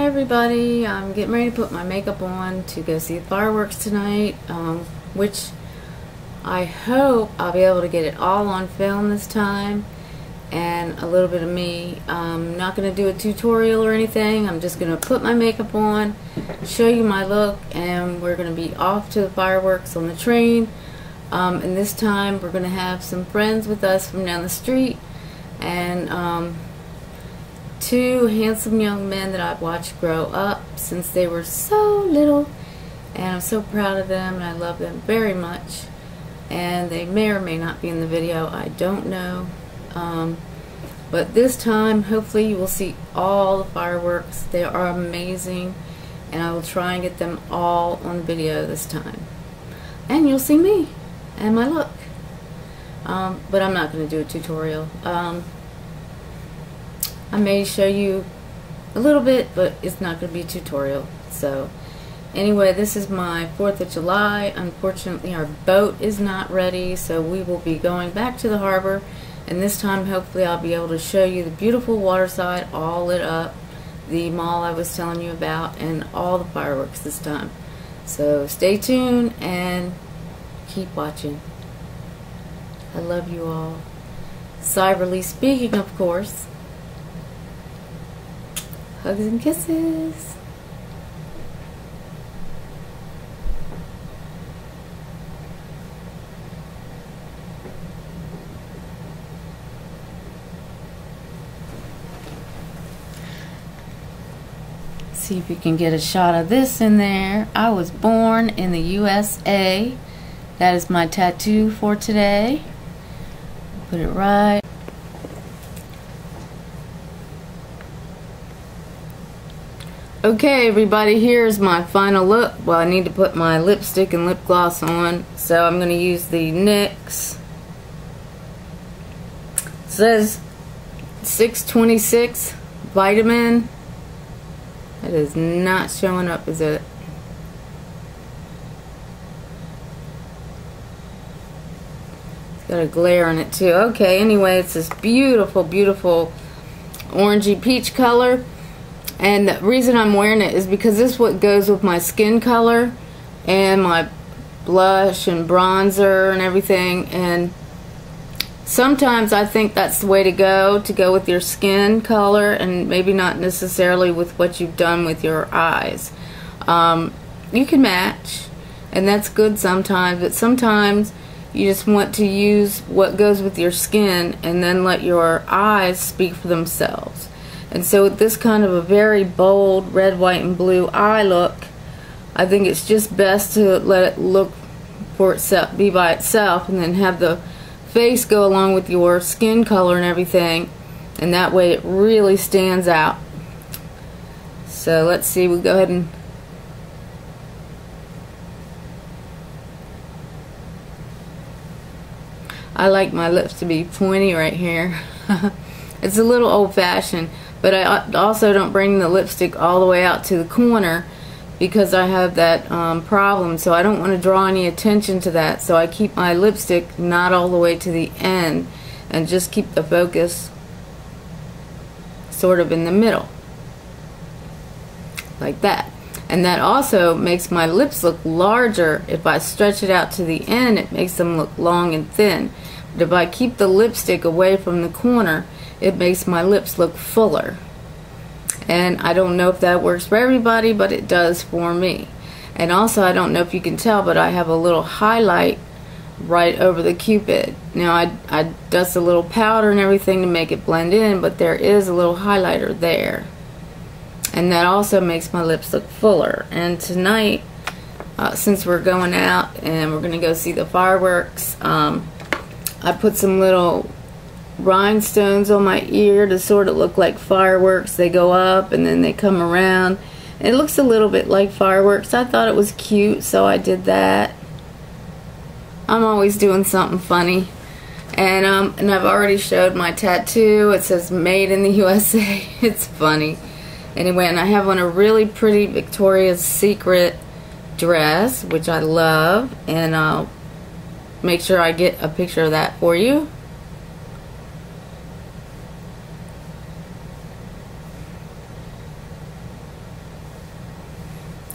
everybody, I'm getting ready to put my makeup on to go see the fireworks tonight, which I hope I'll be able to get it all on film this time, and a little bit of me. I'm not going to do a tutorial or anything. I'm just going to put my makeup on, show you my look, and we're going to be off to the fireworks on the train. And this time we're going to have some friends with us from down the street, and two handsome young men that I've watched grow up since they were so little, and I'm so proud of them and I love them very much. And they may or may not be in the video, I don't know, but this time hopefully you will see all the fireworks. They are amazing, and I will try and get them all on video this time, and you'll see me and my look, but I'm not going to do a tutorial. I may show you a little bit, but it's not going to be a tutorial. So anyway, this is my 4th of July. Unfortunately, our boat is not ready, so we will be going back to the harbor, and this time hopefully I'll be able to show you the beautiful waterside all lit up, the mall I was telling you about, and all the fireworks this time. So stay tuned and keep watching. I love you all. Cyberly speaking, of course. Hugs and kisses. See if you can get a shot of this in there. I was born in the USA. That is my tattoo for today. Put it right. Okay, everybody, here's my final look. Well, I need to put my lipstick and lip gloss on, so I'm going to use the NYX. It says 626 vitamin. That is not showing up, is it? It's got a glare on it too. Okay, anyway, it's this beautiful, beautiful orangey peach color. And the reason I'm wearing it is because this is what goes with my skin color and my blush and bronzer and everything. And sometimes I think that's the way to go with your skin color, and maybe not necessarily with what you've done with your eyes. You can match, and that's good sometimes, but sometimes you just want to use what goes with your skin and then let your eyes speak for themselves. And so with this kind of a very bold red, white, and blue eye look, I think it's just best to let it look for itself, be by itself, and then have the face go along with your skin color and everything, and that way it really stands out. So let's see, we'll go ahead and I like my lips to be pointy right here. It's a little old-fashioned, but I also don't bring the lipstick all the way out to the corner because I have that problem, so I don't want to draw any attention to that, so I keep my lipstick not all the way to the end and just keep the focus sort of in the middle, like that. And that also makes my lips look larger. If I stretch it out to the end, it makes them look long and thin. But if I keep the lipstick away from the corner, it makes my lips look fuller. And I don't know if that works for everybody, but it does for me. And also, I don't know if you can tell, but I have a little highlight right over the cupid. Now I dust a little powder and everything to make it blend in, but there is a little highlighter there, and that also makes my lips look fuller. And tonight, since we're going out and we're gonna go see the fireworks, I put some little rhinestones on my ear to sort of look like fireworks. They go up and then they come around. It looks a little bit like fireworks. I thought it was cute, so I did that. I'm always doing something funny. And I've already showed my tattoo. It says made in the USA. It's funny. Anyway, and I have on a really pretty Victoria's Secret dress, which I love, and I'll make sure I get a picture of that for you.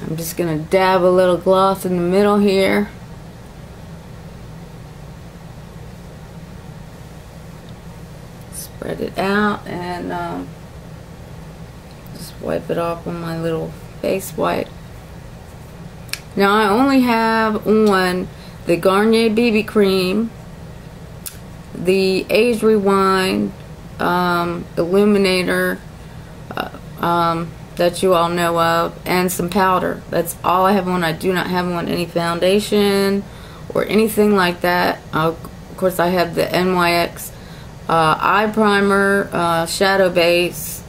I'm just gonna dab a little gloss in the middle here. Spread it out and just wipe it off on my little face wipe. Now I only have on the Garnier BB cream, the Age Rewind illuminator that you all know of, and some powder. That's all I have on. I do not have on any foundation or anything like that. Of course I have the NYX eye primer, shadow base,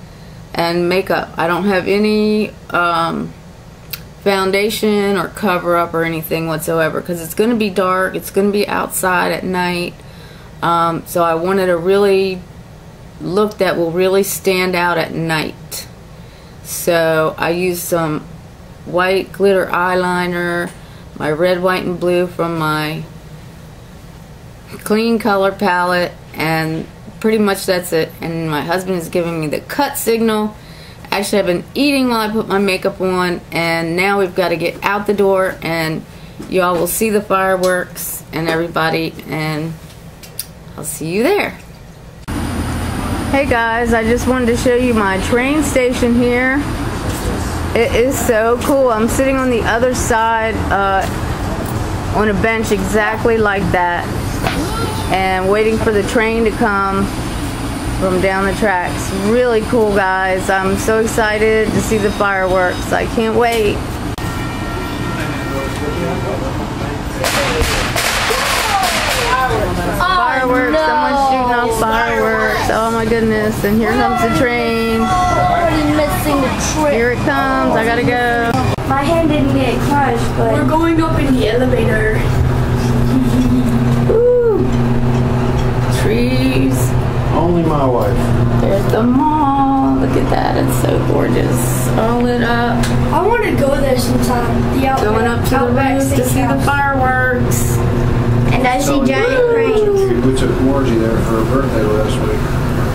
and makeup. I don't have any foundation or cover up or anything whatsoever, because it's going to be dark, it's going to be outside at night, so I wanted a really look that will really stand out at night. So I used some white glitter eyeliner, my red, white, and blue from my clean color palette, and pretty much that's it. And my husband is giving me the cut signal. Actually, I've been eating while I put my makeup on, and now we've got to get out the door, and y'all will see the fireworks and everybody, and I'll see you there. Hey guys, I just wanted to show you my train station here. It is so cool. I'm sitting on the other side on a bench exactly like that, and waiting for the train to come from down the tracks. Really cool, guys. I'm so excited to see the fireworks. I can't wait. Fireworks, no. Someone's shooting off fireworks. Oh my goodness, and here comes the train. Already missing the trip. Here it comes, I gotta go. My hand didn't get crushed, but we're going up in the elevator. Woo. Trees. Only my wife. There's the mall. Look at that, it's so gorgeous. All lit up. I want to go there sometime. The Outback, Going up to the roof to see the fireworks. and I see giant cranes. We took Margie there for her birthday last week.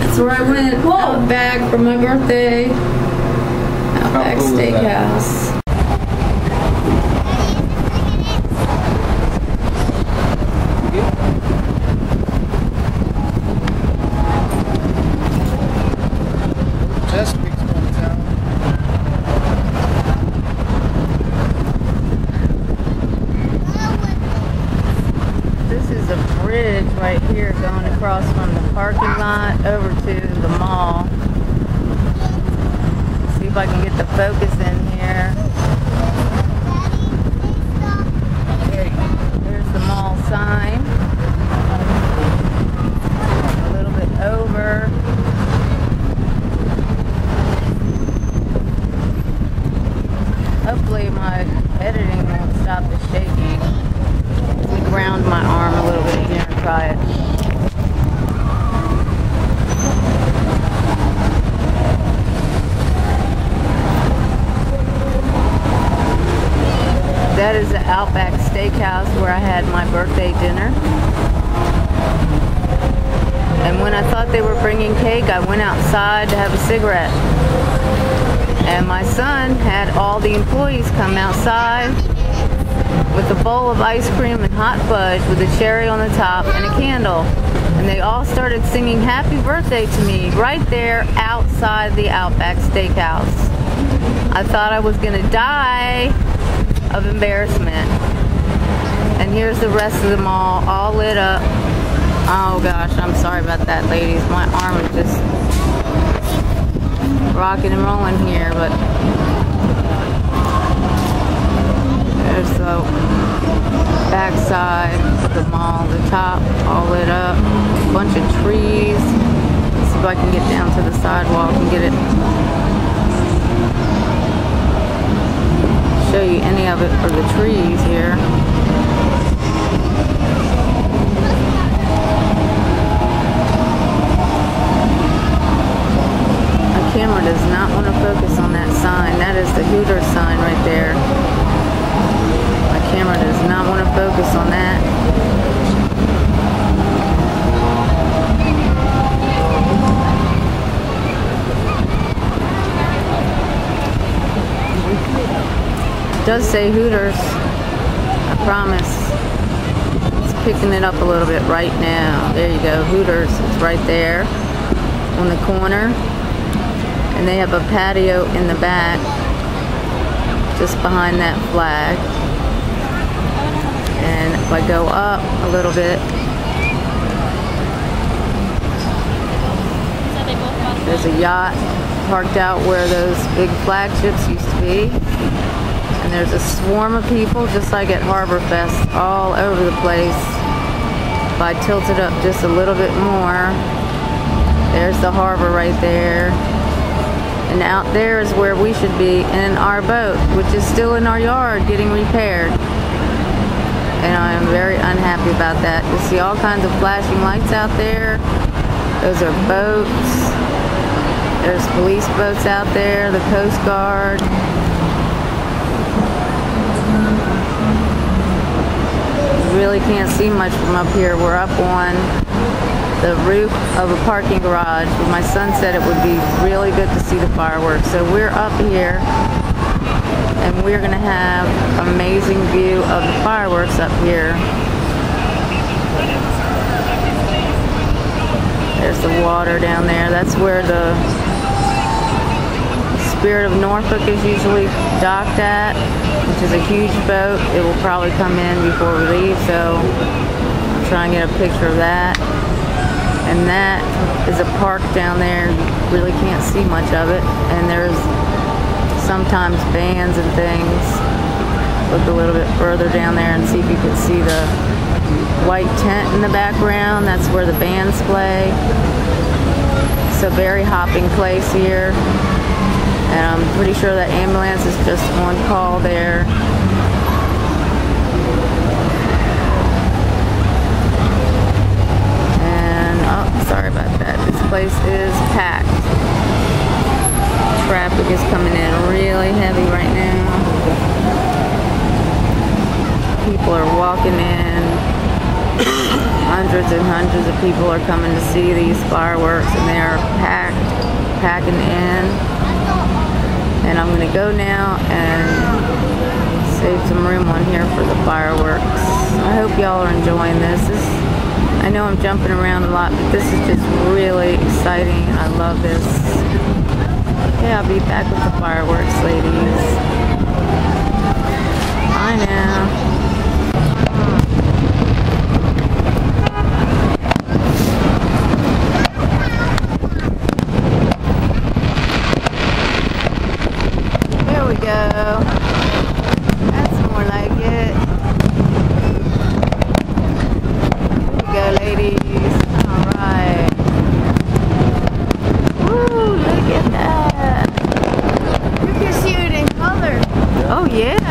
That's where I went out back for my birthday. Outback cool is that? Steakhouse. Chesapeake's going to town. This is a bridge right here going across from the parking lot over to the mall. See if I can get the focus in here. There's the mall sign. A little bit over. Hopefully my editing won't stop the shaking. Let me ground my arm a little bit here and try it. That is the Outback Steakhouse where I had my birthday dinner. And when I thought they were bringing cake, I went outside to have a cigarette. And my son had all the employees come outside with a bowl of ice cream and hot fudge with a cherry on the top and a candle. And they all started singing happy birthday to me right there outside the Outback Steakhouse. I thought I was gonna die of embarrassment. And here's the rest of the mall all lit up. Oh gosh, I'm sorry about that, ladies. My arm is just rocking and rolling here, but there's the back side of the mall, the top all lit up, a bunch of trees. Let's see if I can get down to the sidewalk and get it, show you any of it for the trees here. Camera does not want to focus on that sign. That is the Hooters sign right there. My camera does not want to focus on that. does say Hooters. I promise. It's picking it up a little bit right now. There you go, Hooters. It's right there on the corner. And they have a patio in the back, just behind that flag. And if I go up a little bit, there's a yacht parked out where those big flagships used to be. And there's a swarm of people, just like at Harbor Fest, all over the place. If I tilt it up just a little bit more, there's the harbor right there. And out there is where we should be in our boat, which is still in our yard getting repaired. And I am very unhappy about that. You see all kinds of flashing lights out there. Those are boats. There's police boats out there, the Coast Guard. You really can't see much from up here. We're up on the roof of a parking garage. My son said it would be really good to see the fireworks. So we're up here and we're gonna have an amazing view of the fireworks up here. There's the water down there. That's where the Spirit of Norfolk is usually docked at, which is a huge boat. It will probably come in before we leave, so I'll try and get a picture of that. And that is a park down there. You really can't see much of it. And there's sometimes bands and things. Look a little bit further down there and see if you can see the white tent in the background. That's where the bands play. It's a very hopping place here. And I'm pretty sure that ambulance is just on call there. And, oh, sorry about that. This place is packed. Traffic is coming in really heavy right now. People are walking in. Hundreds and hundreds of people are coming to see these fireworks, and they are packing in. And I'm going to go now and save some room on here for the fireworks. I hope y'all are enjoying this. I know I'm jumping around a lot, but this is just really exciting. I love this. Okay, I'll be back with the fireworks, ladies. Bye now. That's more like it. Here we go, ladies. Alright. Woo, look at that. You can see it in color. Oh, yeah.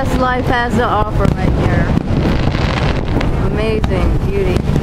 best life has to offer right here. Amazing beauty.